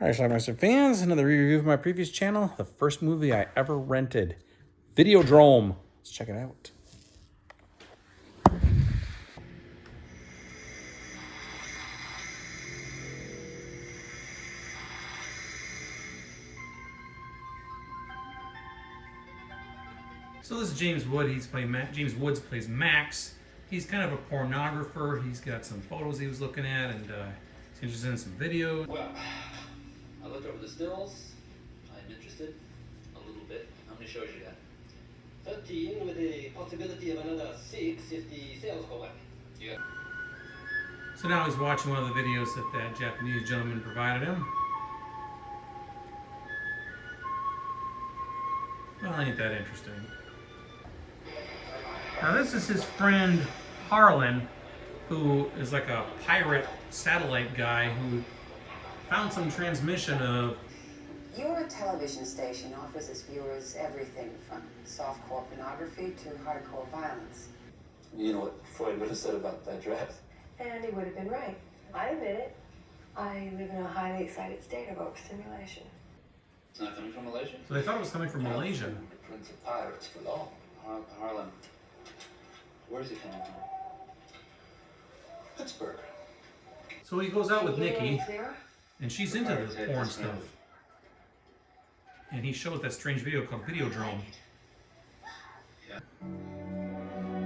Alright, Schlockmeister fans, another review of my previous channel. The first movie I ever rented. Videodrome. Let's check it out. So this is James Wood. James Woods plays Max. He's kind of a pornographer. He's got some photos he was looking at, and he's interested in some videos. Well, I looked over the stills. I'm interested a little bit. How many shows you got? 13 with a possibility of another 6 if the sales go well. Yeah. So now he's watching one of the videos that Japanese gentleman provided him. Well, ain't that interesting. Now this is his friend Harlan, who is like a pirate satellite guy who found some transmission of... Your television station offers its viewers everything from softcore pornography to hardcore violence. You know what Freud would have said about that dress? And he would have been right. I admit it. I live in a highly excited state of overstimulation. It's not coming from Malaysia? So they thought it was coming from Malaysia. The Prince of Pirates for long. Harlan. Where's he coming from? Pittsburgh. So he goes out with Nikki, Clear? and she's into the porn stuff. And he shows that strange video called Videodrome. Yeah.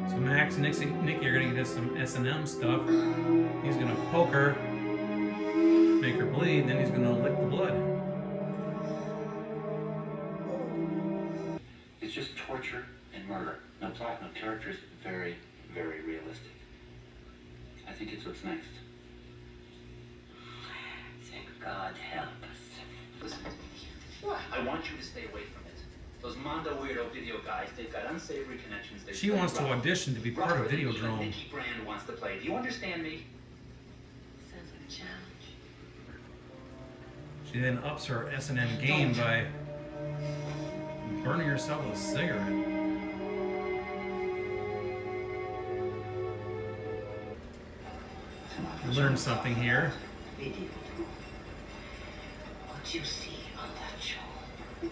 So Max and Nikki are gonna get some S&M stuff. He's gonna poke her, make her bleed, and then he's gonna lick the blood. It's just torture and murder. No plot, no characters. Very, very realistic. I think it's what's next. Thank God help us. Listen to me. What? I want you to stay away from it. Those Mondo weirdo video guys, they've got unsavory connections. She wants to audition to be part of Videodrome. Nikki Brand wants to play. Do you understand me? Sounds like a challenge. She then ups her S&M game by burning herself with a cigarette. Learn something here. What you see on that show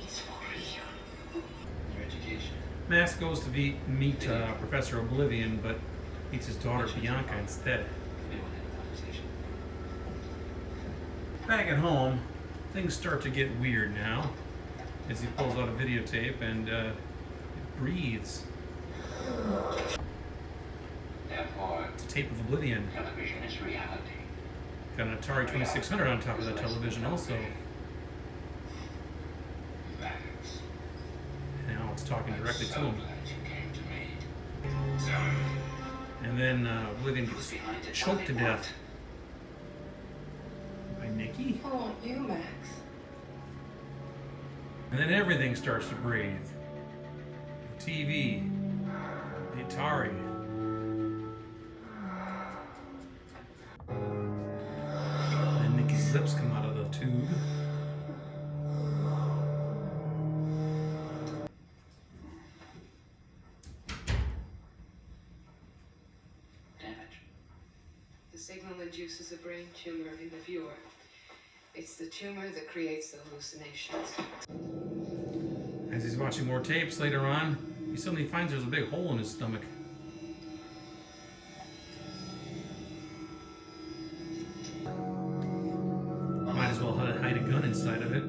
is for real. Your education. Max goes to meet Professor Oblivion, but meets his daughter Bianca instead. We won't have a conversation. Back at home, things start to get weird now as he pulls out a videotape and it breathes. Therefore, It's a tape of Oblivion. television is reality. Got an Atari 2600 on top of that television also. Max. Now it's talking directly to him. Glad you came to me. And then Oblivion gets choked to death by Nikki. I want you, Max. And then everything starts to breathe. The TV, the Atari. And Nikki's lips come out of the tube. Damage. The signal induces a brain tumor in the viewer. It's the tumor that creates the hallucinations. As he's watching more tapes later on, he suddenly finds there's a big hole in his stomach. Might as well hide a gun inside of it.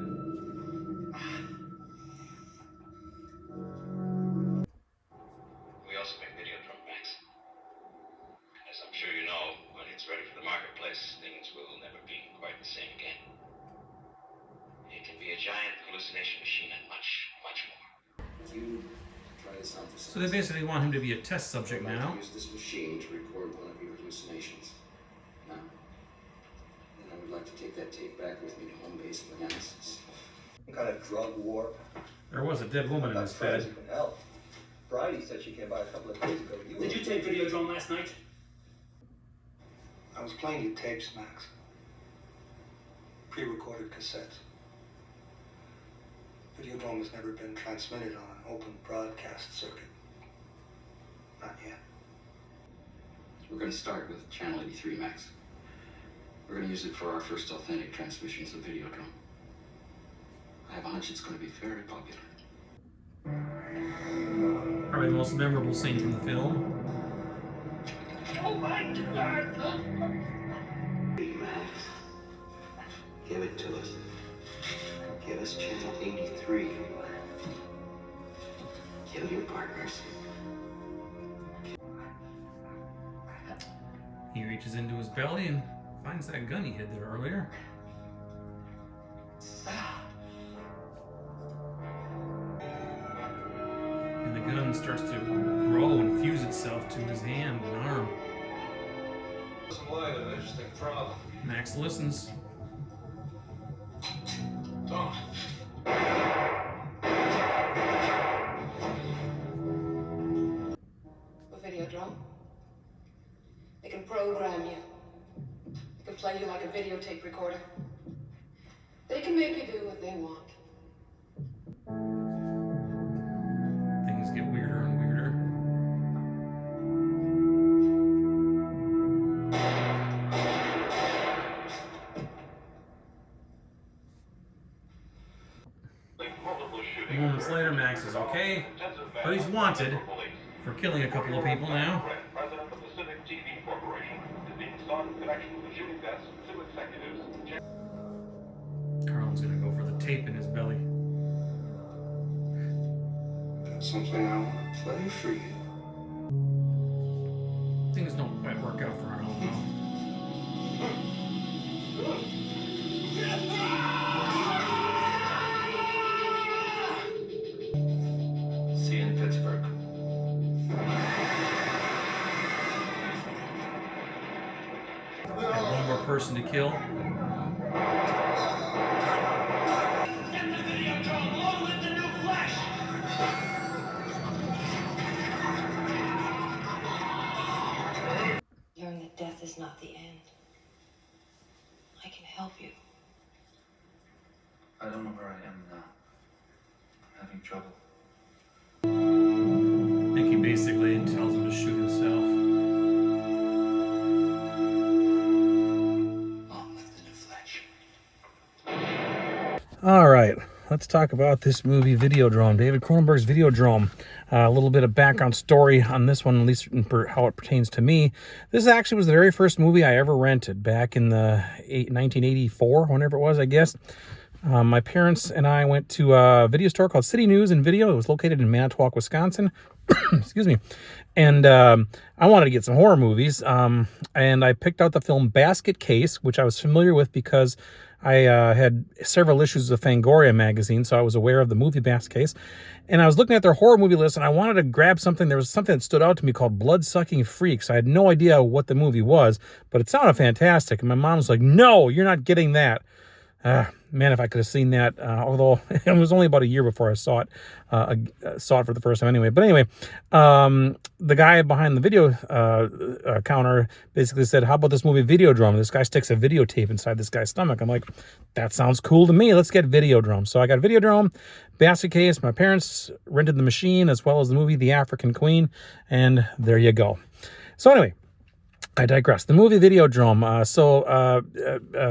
We also make Videodrome, Max. As I'm sure you know, when it's ready for the marketplace, things will never be quite the same again. It can be a giant hallucination machine and much, much more. You try this out for So they basically want him to be a test subject now. Use this machine to record one of your hallucinations. Now, then I would like to take that tape back with me to home base for analysis. Some kind of drug war. There was a dead woman in his bed. Hell, Bridie said she came by a couple of days ago. Did you take Videodrome last night? I was playing you tapes, Max. Pre-recorded cassettes. Videodrome has never been transmitted on an open broadcast circuit. Not yet. We're going to start with channel 83, Max. We're going to use it for our first authentic transmissions of Videodrome. I have a hunch it's going to be very popular. Probably the most memorable scene from the film. Oh my God! Max, give it to us. Give us channel 83. Kill your partners. He reaches into his belly and finds that gun he hid there earlier. And the gun starts to grow and fuse itself to his hand and arm. Some light, an interesting problem. Max listens. Don't. A Videodrome. They can program you. They can play you like a videotape recorder. They can make you do what they want. Things get weirder and weirder. Moments later, Max is okay, but he's wanted for killing a couple of people now. President of Pacific TV Corporation is being sought in connection with the shooting deaths of 2 executives. Carlin's gonna go for the tape in his belly. That's something I want to play for you. Things don't quite work out for Arnold though. See you in Pittsburgh. Got one more person to kill. Learn that death is not the end. I can help you. I don't know where I am now. I'm having trouble. I think he basically tells him to shoot himself. Long live the new flesh. All right, let's talk about this movie, Videodrome. David Cronenberg's Videodrome. A little bit of background story on this one, at least how it pertains to me. This actually was the very first movie I ever rented back in the 1984, whenever it was, I guess. My parents and I went to a video store called City News and Video. It was located in Manitowoc, Wisconsin. Excuse me. And I wanted to get some horror movies. And I picked out the film Basket Case, which I was familiar with because I had several issues of Fangoria magazine, so I was aware of the movie Basket Case. And I was looking at their horror movie list, and I wanted to grab something. There was something that stood out to me called Blood-Sucking Freaks. I had no idea what the movie was, but it sounded fantastic. And my mom was like, "No, you're not getting that." Man, if I could have seen that, although it was only about a year before I saw it for the first time anyway. But anyway, the guy behind the video counter basically said, "How about this movie Videodrome?" This guy sticks a videotape inside this guy's stomach. I'm like, that sounds cool to me. Let's get Videodrome. So I got Videodrome, Basket Case. My parents rented the machine as well as the movie The African Queen. And there you go. So anyway, I digress. The movie Videodrome.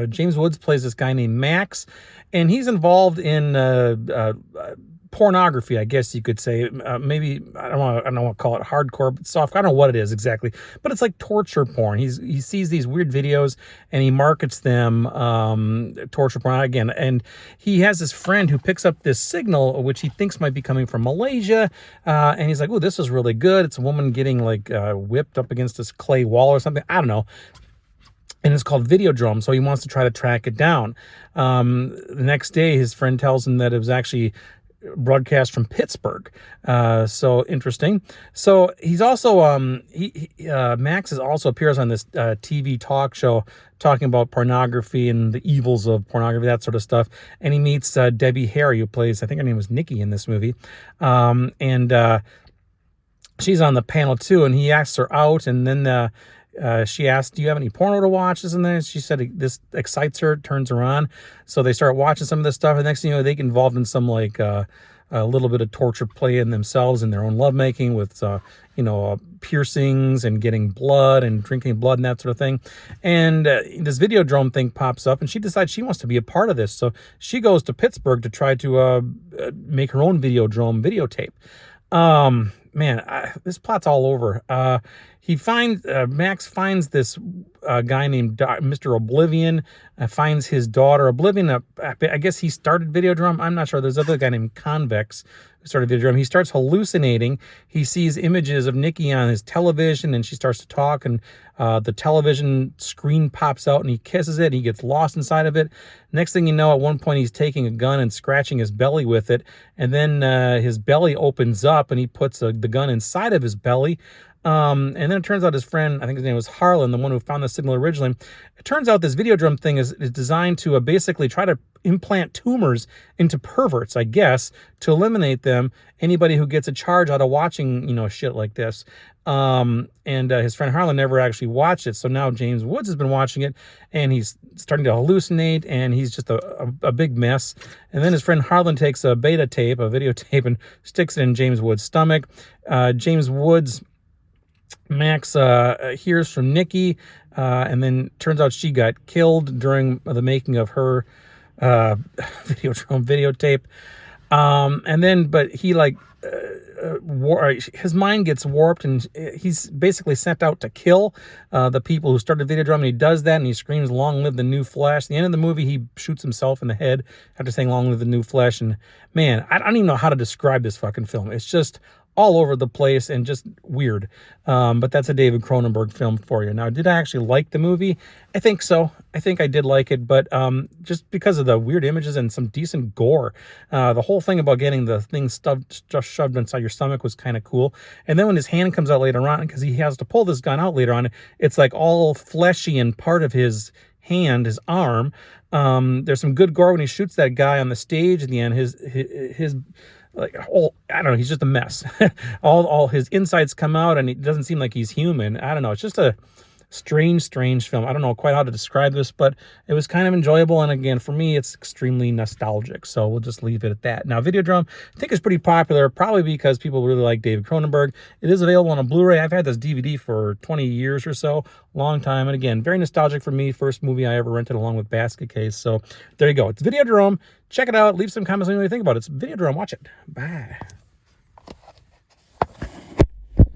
James Woods plays this guy named Max, and he's involved in pornography, I guess you could say. Maybe I don't want to call it hardcore, but soft. I don't know what it is exactly, but it's like torture porn. He sees these weird videos and he markets them torture porn again. And he has this friend who picks up this signal, which he thinks might be coming from Malaysia, and he's like, "Oh, this is really good." It's a woman getting like whipped up against this clay wall or something. I don't know. And it's called Videodrome, so he wants to try to track it down. The next day, his friend tells him that it was actually broadcast from Pittsburgh. So interesting. So he's also Max also appears on this TV talk show talking about pornography and the evils of pornography, that sort of stuff. And he meets Debbie Harry, who plays, I think her name was Nikki in this movie. She's on the panel too, and he asks her out, and then she asked, "Do you have any porno to watch?" This and that. She said this excites her, turns her on. So they start watching some of this stuff. And next thing you know, they get involved in some like a little bit of torture play in themselves and their own lovemaking with piercings and getting blood and drinking blood and that sort of thing. And this Videodrome thing pops up, and she decides she wants to be a part of this. So she goes to Pittsburgh to try to make her own Videodrome videotape. Man, this plot's all over. Max finds this guy named Mr. Oblivion, finds his daughter. Oblivion, I guess he started Videodrome. I'm not sure. There's another guy named Convex who started Videodrome. He starts hallucinating. He sees images of Nikki on his television, and she starts to talk, and the television screen pops out, and he kisses it. He gets lost inside of it. Next thing you know, at one point, he's taking a gun and scratching his belly with it, and then his belly opens up, and he puts the gun inside of his belly. And then it turns out his friend, I think his name was Harlan, the one who found the signal originally. It turns out this Videodrome thing is designed to basically try to implant tumors into perverts, I guess, to eliminate them. Anybody who gets a charge out of watching, shit like this. And his friend Harlan never actually watched it. So now James Woods has been watching it, and he's starting to hallucinate, and he's just a big mess. And then his friend Harlan takes a videotape, and sticks it in James Woods' stomach. James Woods... Max hears from Nikki, and then turns out she got killed during the making of her Videodrome videotape. And then, but he his mind gets warped, and he's basically sent out to kill the people who started Videodrome, and he does that, and he screams, "Long live the new flesh." At the end of the movie, he shoots himself in the head after saying, "Long live the new flesh." And man, I don't even know how to describe this fucking film. It's just all over the place and just weird. But that's a David Cronenberg film for you. Now, did I actually like the movie? I think so. I think I did like it, but just because of the weird images and some decent gore. The whole thing about getting the thing just shoved inside your stomach was kind of cool. And then when his hand comes out later on, because he has to pull this gun out later on, it's like all fleshy and part of his hand, his arm. There's some good gore when he shoots that guy on the stage at the end. His I don't know, he's just a mess. all his insides come out, and it doesn't seem like he's human. I don't know, it's just a strange film. I don't know quite how to describe this, but it was kind of enjoyable, and again, for me, it's extremely nostalgic, so we'll just leave it at that. Now, Videodrome, I think, is pretty popular, probably because people really like David Cronenberg. It is available on a Blu-ray. I've had this DVD for 20 years or so, long time, and again, very nostalgic for me. First movie I ever rented along with Basket Case, so there you go. It's Videodrome. Check it out. Leave some comments on what you think about it. It's Videodrome. Watch it. Bye.